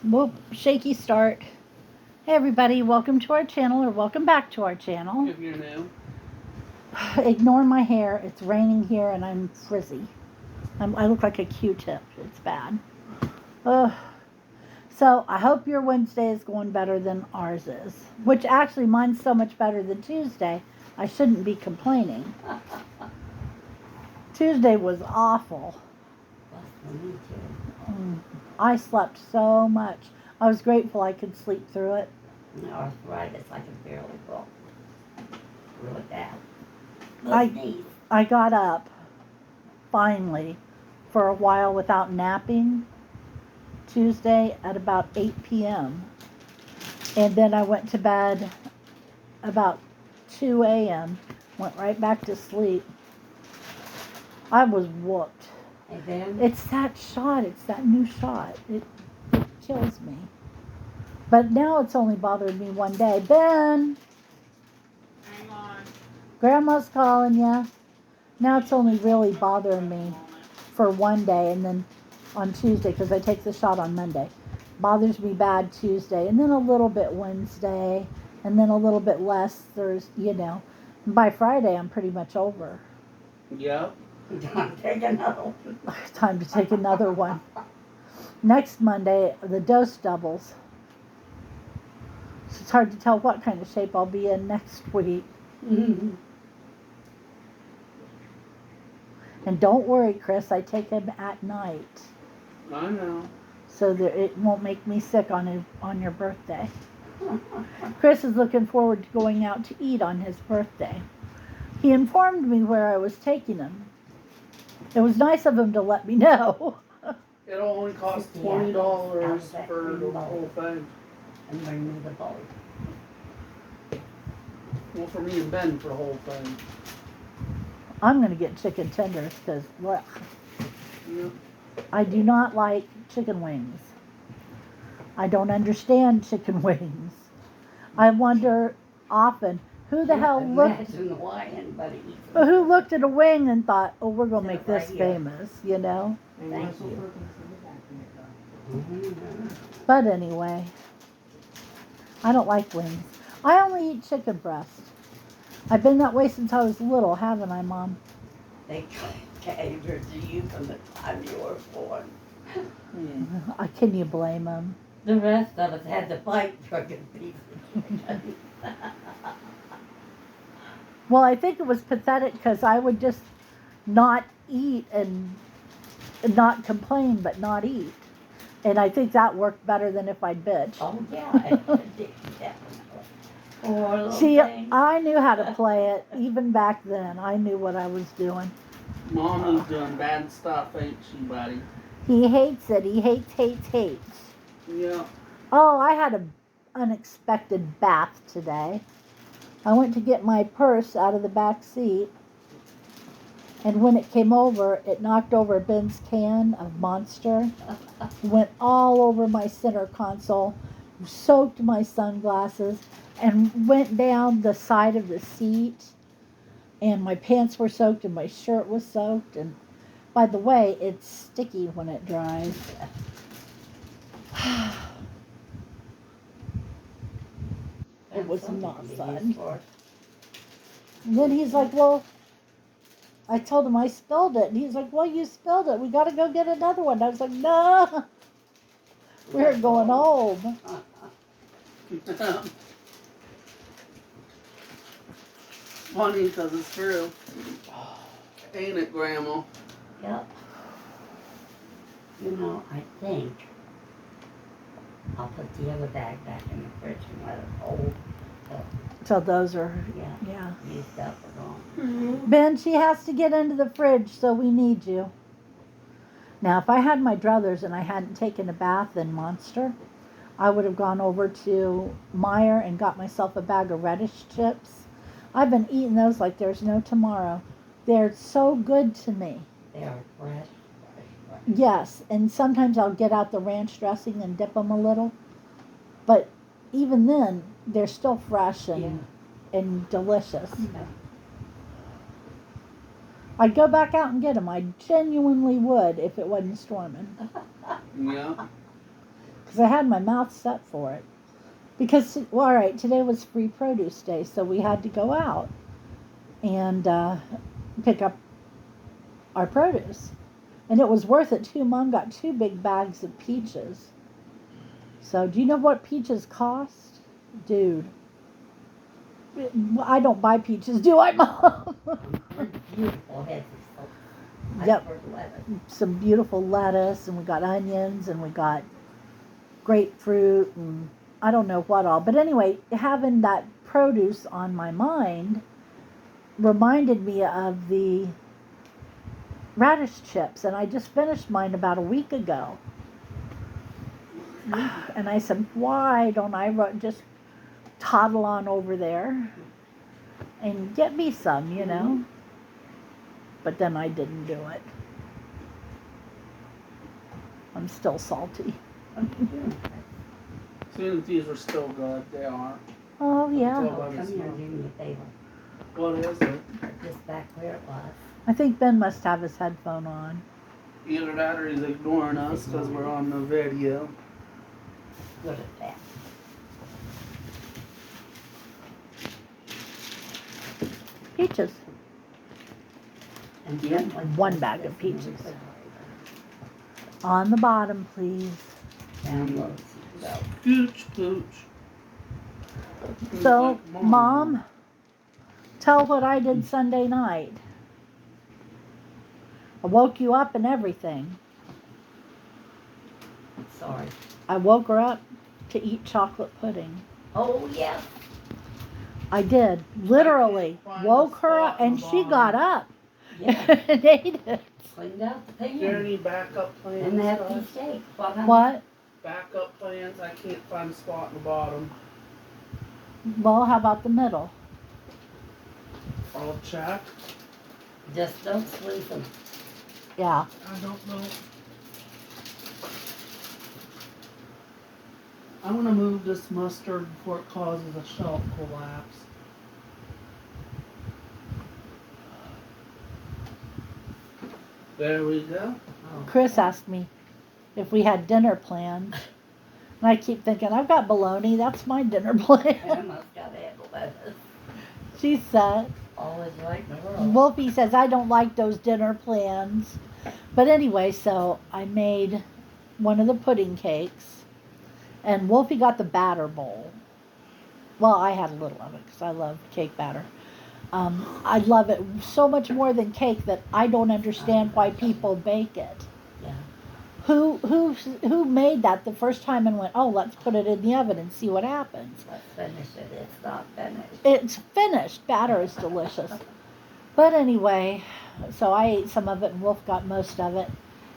Whoop, shaky start. Hey everybody, welcome to our channel or welcome back to our channel. If you're new. Ignore my hair, it's raining here and I'm frizzy. I look like a Q-tip, it's bad. So I hope your Wednesday is going better than ours is. Which actually mine's so much better than Tuesday, I shouldn't be complaining. Tuesday was awful. Me too. I slept so much. I was grateful I could sleep through it. Arthritis, I can barely walk. Really bad. I- Those knees. I got up, finally, for a while without napping, Tuesday at about 8 p.m. And then I went to bed about 2 a.m., went right back to sleep. I was whooped. And then It's that shot, it's that new shot. It kills me. But now it's only bothered me one day. Ben, Hang on. Grandma's calling ya. Now it's only really bothering me for one day, and then on Tuesday, because I take the shot on Monday, bothers me bad Tuesday, and then a little bit Wednesday, and then a little bit less Thursday, By Friday, I'm pretty much over. Yep. I'm taking another one. Time to take another one. Next Monday, the dose doubles. So it's hard to tell what kind of shape I'll be in next week. And don't worry, Chris, I take him at night, I know. so that it won't make me sick on your birthday. Chris is looking forward to going out to eat on his birthday. He informed me where I was taking him. It was nice of him to let me know. It'll only cost Yeah. $20 Outside for the remote. whole thing. And bring me the bowl. Well, for me and Ben for the whole thing. I'm going to get chicken tenders because Yep. I do not like chicken wings. I don't understand chicken wings. I wonder often who the hell looked Imagine why anybody eats who looked at a wing and thought, "Oh, we're going to Yeah, make this right here. famous," you know? Thank you. But anyway, I don't like wings. I only eat chicken breast. I've been that way since I was little, haven't I, Mom? They catered to you from the time you were born. Can you blame them? The rest of us had to bite chicken pieces. Well, I think it was pathetic because I would just not eat and not complain, but not eat. And I think that worked better than if I'd bitch. Oh, yeah, it did, definitely. Poor little See, thing. I knew how to play it even back then. I knew what I was doing. Mommy's doing bad stuff, ain't she, buddy? He hates it. He hates. Yep. Oh, I had an unexpected bath today. I went to get my purse out of the back seat, and when it came over, it knocked over Ben's can of Monster, went all over my center console, soaked my sunglasses, and went down the side of the seat, and my pants were soaked and my shirt was soaked. And by the way, it's sticky when it dries. It was not fun. And then he's like, "Well," I told him I spilled it, and he's like, "Well, you spilled it. We got to go get another one." I was like, "No, we're going home." Funny because it's true. Ain't it, Grandma? Yep. You know, I think I'll put the other bag back in the fridge and let it hold. So those are, Yeah, used up or gone. Ben, she has to get into the fridge, so we need you. Now, if I had my druthers and I hadn't taken a bath in Monster, I would have gone over to Meyer and got myself a bag of Reddish chips. I've been eating those like there's no tomorrow. They're so good to me. They are fresh. Yes, and sometimes I'll get out the ranch dressing and dip them a little. But even then, they're still fresh and delicious. Yeah. I'd go back out and get them. I genuinely would if it wasn't storming. Yeah. because I had my mouth set for it. Because, well, all right, today was free produce day, so we had to go out and pick up our produce. And it was worth it too. Mom got 2 big bags of peaches. So, do you know what peaches cost? Dude. I don't buy peaches, do I, Mom? Beautiful heads of salt. Yep. Lettuce. Some beautiful lettuce, and we got onions, and we got grapefruit, and I don't know what all. But anyway, having that produce on my mind reminded me of the radish chips, and I just finished mine about a week ago. And I said, why don't I just toddle on over there and get me some, you know? But then I didn't do it. I'm still salty. Seeing if these are still good, they are. Oh, yeah. Well, Oh, come here and do me a favor. What is it? Put this back where it was. I think Ben must have his headphone on. Either that or he's ignoring us because we're on the video. Look at that. Peaches. And Yeah. then One bag of peaches. On the bottom, please. Down low. So, Pooch, pooch. So, Mom, tell what I did Sunday night. I woke you up and everything. sorry. I woke her up to eat chocolate pudding. Oh, yeah. I did. Literally. I can't find Woke the her spot up on and the she bottom. got up Yeah. and ate it. Cleaned out the pan. Is there any backup plans? And that guys? piece cake. What? What? Backup plans? I can't find a spot in the bottom. Well, how about the middle? I'll check. Just don't squeeze them. Yeah. I don't know. I want to move this mustard before it causes a shelf collapse. There we go. Oh. Chris asked me if we had dinner planned. And I keep thinking, I've got bologna. That's my dinner plan. Emma's got to handle that. She said. Always right in the world. Wolfie says, I don't like those dinner plans. But anyway, so I made one of the pudding cakes. And Wolfie got the batter bowl. Well, I had a little of it because I love cake batter. I love it so much more than cake that I don't understand why people bake it. Yeah. Who made that the first time and went, oh, let's put it in the oven and see what happens. Let's finish it. It's not finished. It's finished. Batter is delicious. But anyway, so I ate some of it and Wolf got most of it.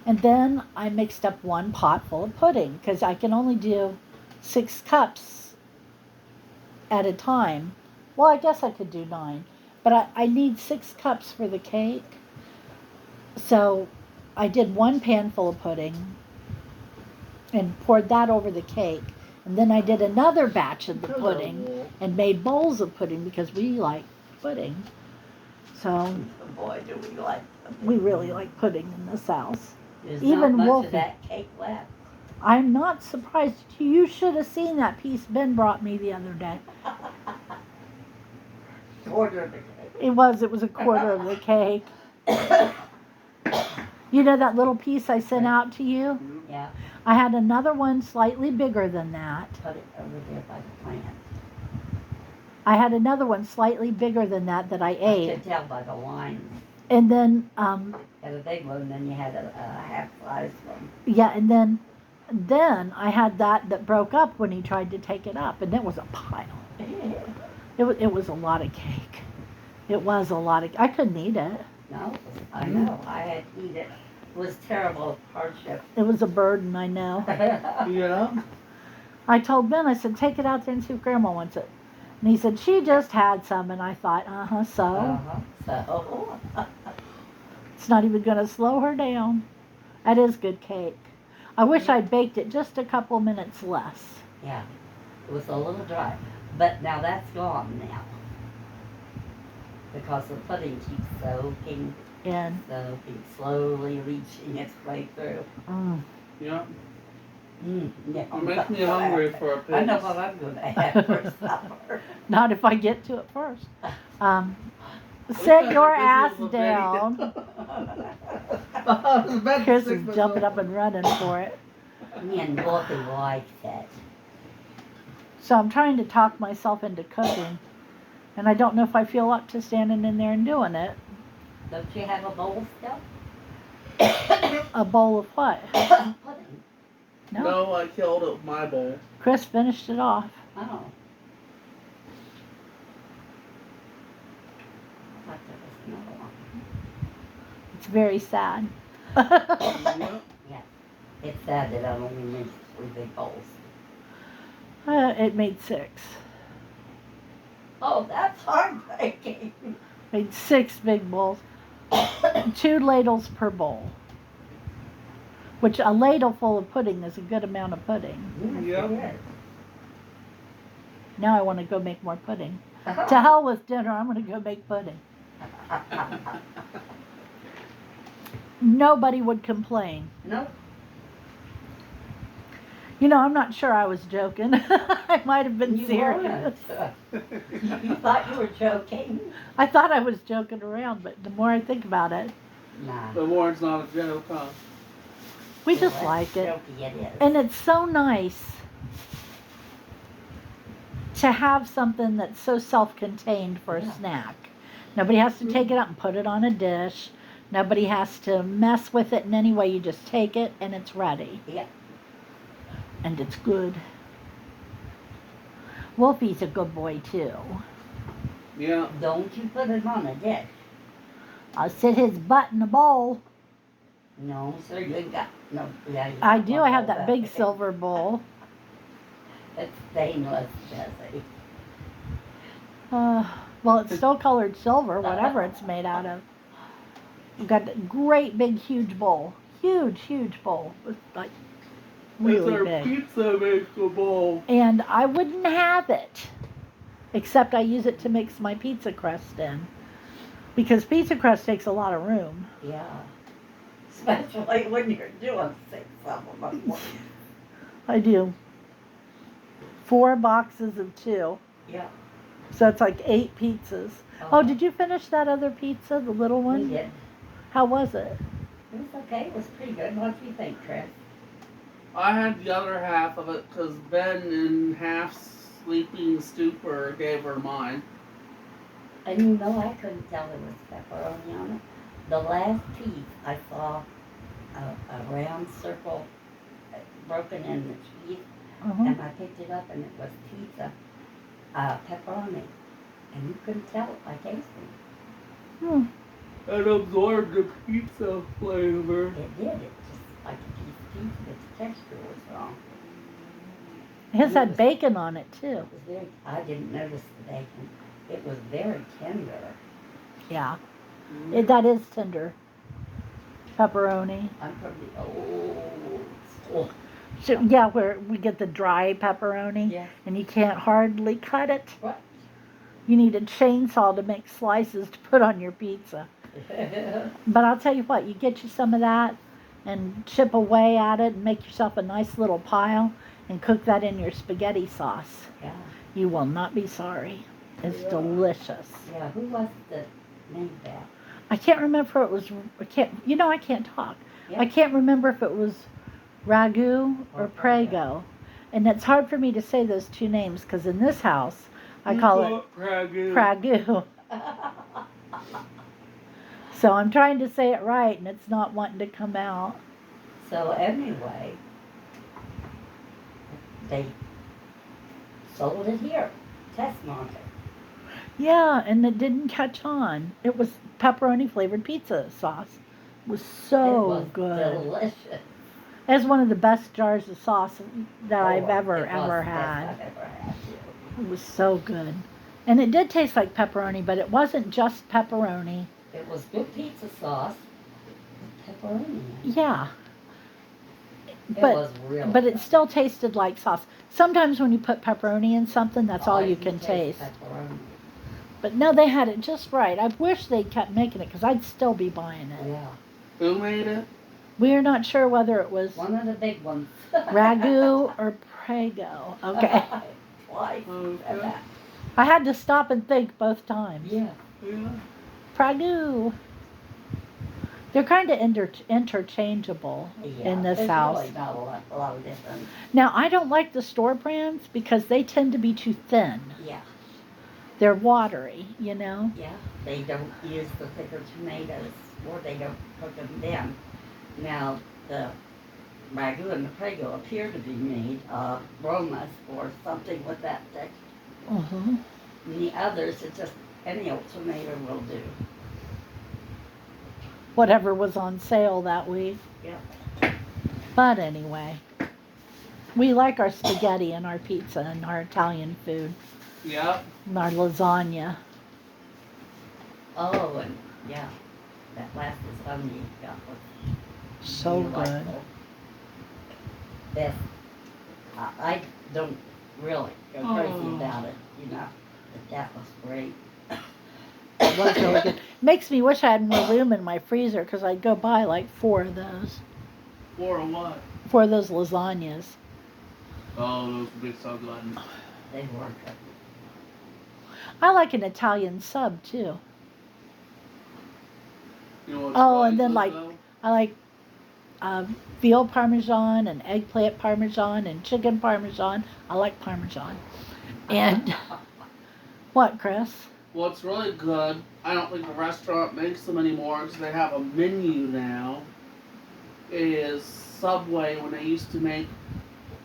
And then I mixed up 1 pot full of pudding because I can only do 6 cups at a time. Well, I guess I could do 9. But I need 6 cups for the cake. So I did 1 pan full of pudding and poured that over the cake. And then I did another batch of the pudding and made bowls of pudding because we like pudding. So Boy, do we like them. we really like pudding in this house. There's Even not much Wolfie. of that cake left. I'm not surprised. You should have seen that piece Ben brought me the other day. Quarter of the cake. It was a quarter of the cake. You know that little piece I sent out to you? Yeah. I had another one slightly bigger than that. Put it over there by the plant. I had another one slightly bigger than that I I ate. could tell by the lines. And then, Had a big one, then you had a half-size one. yeah, and then I had that broke up when he tried to take it up, and it was a pile. It was a lot of cake. It was a lot of. I couldn't eat it. No, I know. I had to eat it. It was terrible hardship. It was a burden, I know. Yeah. I told Ben, I said, take it out there and see if Grandma wants it. And he said, she just had some, and I thought, so So, it's not even going to slow her down. That is good cake. I wish I'd baked it just a couple minutes less. yeah, it was a little dry. But now that's gone now. Because the pudding keeps soaking, And slowly reaching its way through. Yeah. Yeah, You make me hungry for a I know pizza. what I'm gonna have for supper. Not if I get to it first. Because Sit your you're busy ass with the video. down. I was about to Chris stick is myself jumping up on. and running for it. Me and Wolfie like that. So I'm trying to talk myself into cooking. And I don't know if I feel up to standing in there and doing it. Don't you have a bowl still? A bowl of what? Pudding. No. No, I killed it with my bowl. Chris finished it off. Oh. I thought there was another one. It's very sad. Yep. It's sad that I only made 3 big bowls. It made 6. Oh, that's heartbreaking. Made 6 big bowls. 2 ladles per bowl. Which a ladle full of pudding is a good amount of pudding. Yep. Yes, Now I want to go make more pudding. it is. To hell with dinner, I'm going to go make pudding. Nobody would complain. Nope. You know, I'm not sure I was joking. I might have been You serious. weren't. You thought you were joking? I thought I was joking around, but the more I think about it, Nah. The war's not a joke, huh? we just Well, like it. jokey it is. And it's so nice to have something that's so self-contained for a Yeah. snack. Nobody has to take it out and put it on a dish. Nobody has to mess with it in any way. You just take it and it's ready. Yeah. And it's good. Wolfie's a good boy too. Yeah. Don't you put it on a dish. I'll sit his butt in a bowl. No, sir, you ain't got no. Yeah, you I got do. one I have bowl that back big there. silver bowl. It's stainless, Jesse. Well, it's still colored silver, whatever it's made out of. We've got a great big huge bowl. Huge bowl. It's like It's really our big. pizza maker bowl. And I wouldn't have it. Except I use it to mix my pizza crust in. Because pizza crust takes a lot of room. Yeah. Especially when you're doing 6 of them at once. I do. 4 boxes of 2. Yeah. So it's like 8 pizzas. Oh, did you finish that other pizza, the little We one? did. How was it? It was okay. It was pretty good. What do you think, Chris? I had the other half of it because Ben, in half sleeping stupor, gave her mine. And you know, I couldn't tell there was pepperoni on it. The last piece, I saw a round circle broken in the cheese, Uh-huh. and I picked it up, and it was pizza, pepperoni. And you couldn't tell it by tasting. Hmm. It absorbed the pizza flavor. It did. It just like a piece of pizza, but the texture was wrong. It has that bacon on it too. It was very. I didn't notice the bacon. It was very tender. Yeah. That is tender. Pepperoni. I'm from the old school. So, yeah, where we get the dry pepperoni Yeah. and you can't hardly cut it. What? You need a chainsaw to make slices to put on your pizza. But I'll tell you what, you get you some of that and chip away at it and make yourself a nice little pile and cook that in your spaghetti sauce. Yeah. You will not be sorry. It's Yeah. delicious. Yeah. Who was it that made that? I can't remember if it was, I can't talk. Yeah. I can't remember if it was Ragu or Or Prego. And it's hard for me to say those 2 names because in this house, I call it Ragu. Pragu. So I'm trying to say it right and it's not wanting to come out. So anyway, they sold it here, test market. Yeah, and it didn't catch on. It was pepperoni flavored pizza sauce. It was so it was good. delicious. It's one of the best jars of sauce that I've Oh, ever, it was ever the best had. I've ever had. It was so good. And it did taste like pepperoni, but it wasn't just pepperoni. It was good pizza sauce with pepperoni in it. Yeah. It But was really but it good. still tasted like sauce. Sometimes when you put pepperoni in something, that's all I you can can taste. Pepperoni. But no, they had it just right. I wish they kept making it because I'd still be buying it. Yeah. Who made it? We're not sure whether it was One of the big ones. ragu or prego. Okay. Twice. Okay. That. I had to stop and think both times. Yeah. Yeah. Prego. They're kind of interchangeable Yeah. in this There's house. really not a lot of difference. Now, I don't like the store brands because they tend to be too thin. Yeah. They're watery, you know? Yeah. They don't use the thicker tomatoes, or they don't cook them then. Now, the ragu and the prego appear to be made of bromas or something with that texture. Mm-hmm. And the others, it's just any old tomato will do. Whatever was on sale that week. Yep. But anyway, we like our spaghetti and our pizza and our Italian food Yep. and our lasagna. Oh, and yeah, that last lasagna you got was So good. delightful. Best. I don't really go crazy Oh. about it, you know, but that was great. It was really good. Makes me wish I had more room in my freezer because I'd go buy like 4 of those. Or what? 4 of those lasagnas. Oh, those would be so good. They were good. I like an Italian sub too. You know what's Oh, really and then, good, like, though? I like veal parmesan and eggplant parmesan and chicken parmesan. I like parmesan. And what, Chris? What's really good, I don't think the restaurant makes them anymore because they have a menu now, is Subway when they used to make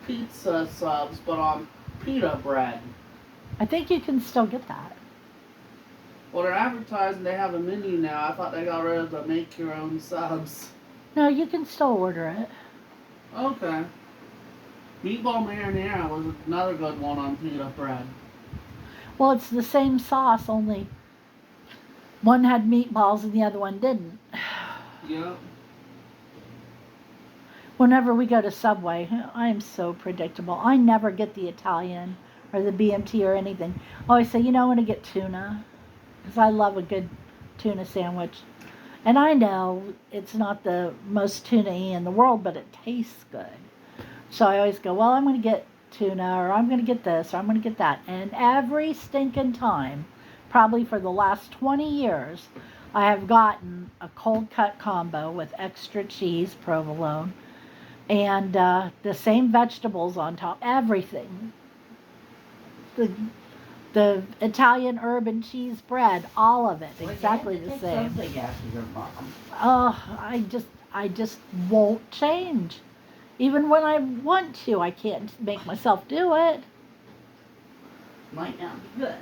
pizza subs but on pita bread. I think you can still get that. Well, they're advertising they have a menu now. I thought they got rid of the make your own subs. No, you can still order it. Okay. Meatball marinara was another good one on pita bread. Well, it's the same sauce, only one had meatballs and the other one didn't. Yep. Whenever we go to Subway, I am so predictable. I never get the Italian or the BMT or anything. I always say, you know, I'm going to get tuna because I love a good tuna sandwich. And I know it's not the most tuna-y in the world, but it tastes good. So I always go, well, I'm going to get tuna, or I'm going to get this, or I'm going to get that. And every stinking time, probably for the last 20 years, I have gotten a cold cut combo with extra cheese, provolone, and the same vegetables on top, everything. The Italian herb and cheese bread, all of it, Well, you exactly have to the take same. something after your mom. Oh, I just won't change. Even when I want to, I can't make myself do it. Might not be good.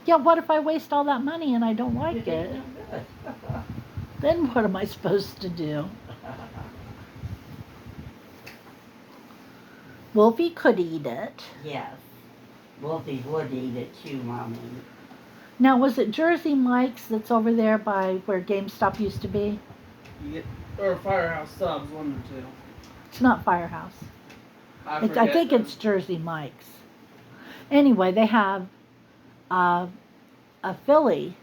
Yeah, what if I waste all that money and I don't like it? No good. Then what am I supposed to do? Wolfie could eat it. Yes. Wolfie would eat it too, Mommy. Now, was it Jersey Mike's that's over there by where GameStop used to be? Yeah. Or Firehouse subs, one or two. It's not Firehouse. I I forget think them. it's Jersey Mike's. Anyway, they have a Philly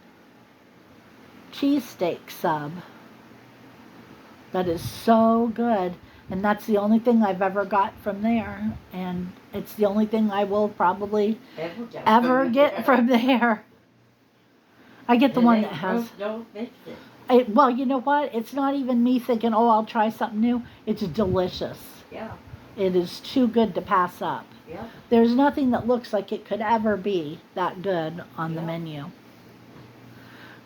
cheesesteak sub that is so good. And that's the only thing I've ever got from there. And it's the only thing I will probably ever get from there. I get the one that has... Don't mix it. Well, you know what? It's not even me thinking, oh, I'll try something new. It's delicious. Yeah. It is too good to pass up. Yeah. There's nothing that looks like it could ever be that good on the Yeah. menu.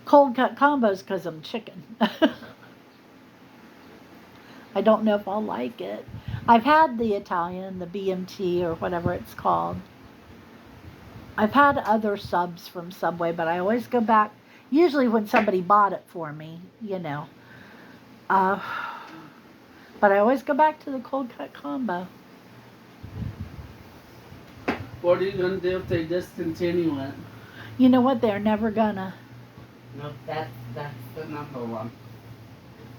Cold cut combos because I'm chicken. I don't know if I'll like it. I've had the Italian, the BMT or whatever it's called. I've had other subs from Subway, but I always go back, usually when somebody bought it for me, you know. But I always go back to the cold cut combo. What are you gonna do if they discontinue it? You know what? They're never gonna. No, that's the number one.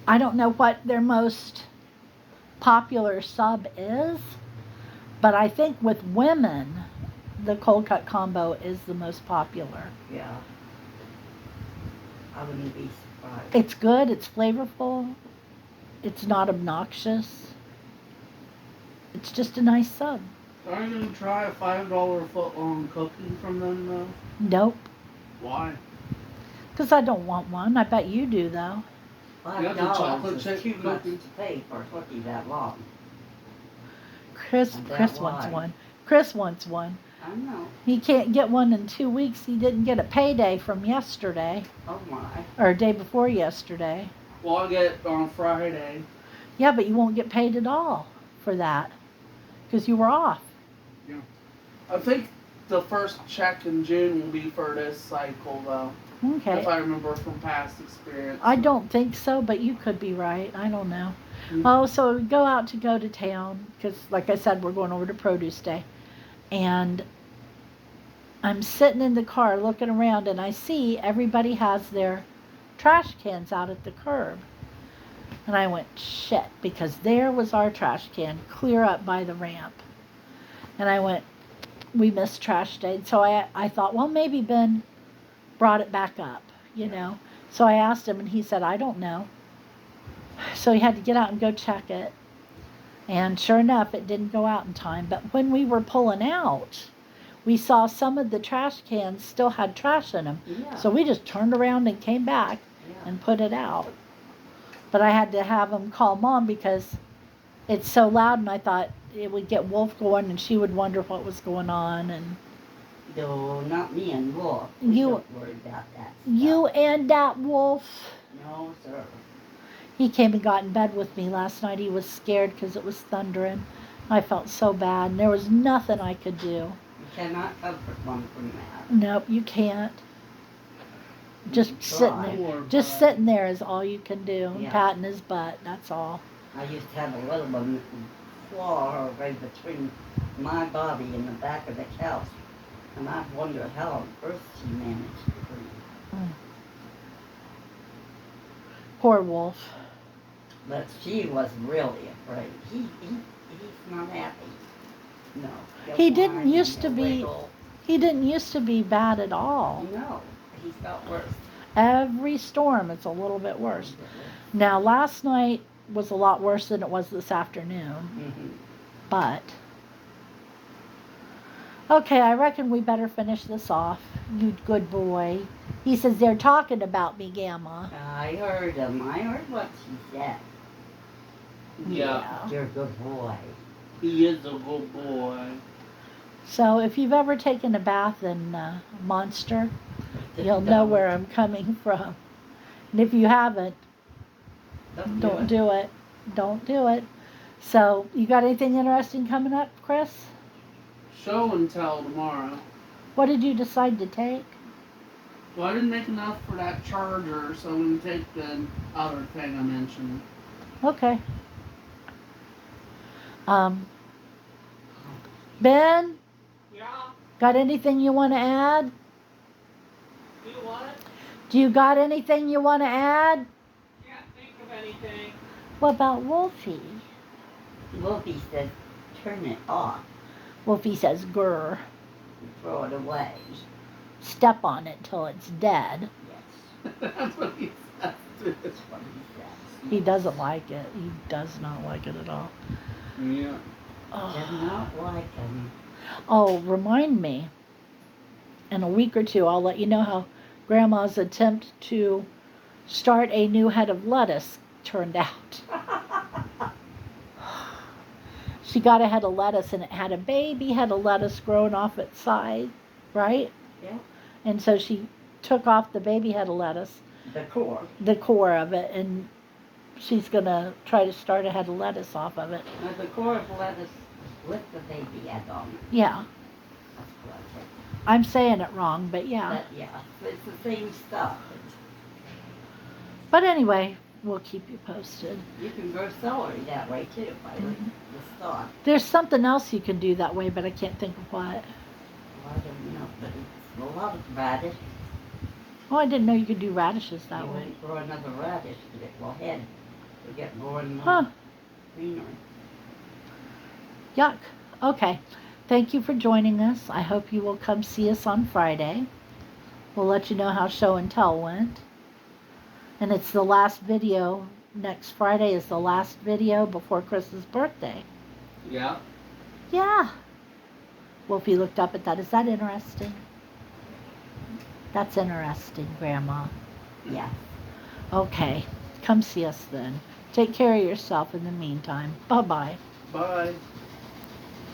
I don't know what their most popular sub is, but I think with women, the cold cut combo is the most popular. Yeah. I wouldn't be surprised. It's good, it's flavorful. It's not obnoxious. It's just a nice sub. Are you gonna try a $5 foot long cookie from them though? Nope. Why? Because I don't want one. I bet you do, though. Yeah, the chocolate $5 chip is too much cookie. to pay for a cookie that long. Chris And that wants wide. one. Chris wants one. I know. He can't get one in 2 weeks. He didn't get a payday from yesterday, Oh my. or day before yesterday. Well, I get it on Friday. Yeah, but you won't get paid at all for that because you were off. I think the first check in June will be for this cycle though. Okay. If I remember from past experience. I don't think so, but you could be right. I don't know. Mm. Oh, so we go to town because, like I said, we're going over to Produce Day. And I'm sitting in the car looking around and I see everybody has their trash cans out at the curb. And I went, shit, because there was our trash can clear up by the ramp. And I went, we missed trash day. And so I thought, well, maybe Ben brought it back up, you know. So I asked him and he said, I don't know. So he had to get out and go check it. And sure enough, it didn't go out in time. But when we were pulling out, we saw some of the trash cans still had trash in them. Yeah. So we just turned around and came back Yeah. and put it out. But I had to have him call Mom because it's so loud, and I thought it would get Wolf going and she would wonder what was going on. And No, not me and Wolf. We You- don't worry about that stuff. you and that Wolf. No, sir. He came and got in bed with me last night. He was scared because it was thundering. I felt so bad, and there was nothing I could do. You cannot comfort one from that. Nope, you can't. Just can sitting try. there. Or, Just sitting there is all you can do. Yeah. Patting his butt, that's all. I used to have a little one that would claw right between my body and the back of the couch. And I wondered how on earth she managed to breathe. Poor Wolf. But she was really afraid. He's not happy. No. He'll He didn't whine and used to he'll be- wiggle. He didn't used to be bad at all. No, he's got worse. Every storm, it's a little bit worse. Now, last night was a lot worse than it was this afternoon, Mm-hmm. but. Okay, I reckon we better finish this off. You good boy. He says they're talking about me, Gamma. I heard him. I heard what she said. yeah, You're a good boy. he is a good boy. So if you've ever taken a bath in Monster, you'll know where I'm coming from. And if you haven't, don't do it. Don't do it. So, you got anything interesting coming up, Chris? Show and tell tomorrow. What did you decide to take? Well, I didn't make enough for that charger, so we can take the other thing I mentioned. Okay. Ben, Yeah, got anything you want to add? you what? Do you got anything you want to add? Can't think of anything. What about Wolfie? Wolfie said, turn it off Wolfie says, grr. and throw it away. Step on it till it's dead. Yes, That's what he said. that's what he says. He doesn't like it. He does not like it at all. Yeah. Does not like him. Oh, remind me. In a week or two, I'll let you know how Grandma's attempt to start a new head of lettuce turned out. She got a head of lettuce and it had a baby head of lettuce growing off its side, right? Yeah. And so she took off the baby head of lettuce, The core. the core of it, and she's going to try to start a head of lettuce off of it. Now, the core of lettuce with the baby head on it. Yeah, That's what I think. I'm saying it wrong, but yeah. But yeah, it's the same stuff. But anyway, we'll keep you posted. You can grow celery that way too, by the stalk. There's something else you can do that way, but I can't think of what. Well, I don't know, but it's a lot of radish. Oh, I didn't know you could do radishes that You way. won't grow another radish, but it will head. It'll get more and more Huh, greenery. yuck. Okay, thank you for joining us. I hope you will come see us on Friday. We'll let you know how show and tell went. And it's the last video next Friday is the last video before Chris's birthday. Yeah. Yeah. Wolfie looked up at that. Is that interesting? That's interesting, Grandma. Yeah. Okay. Come see us then. Take care of yourself in the meantime. Bye-bye. Bye.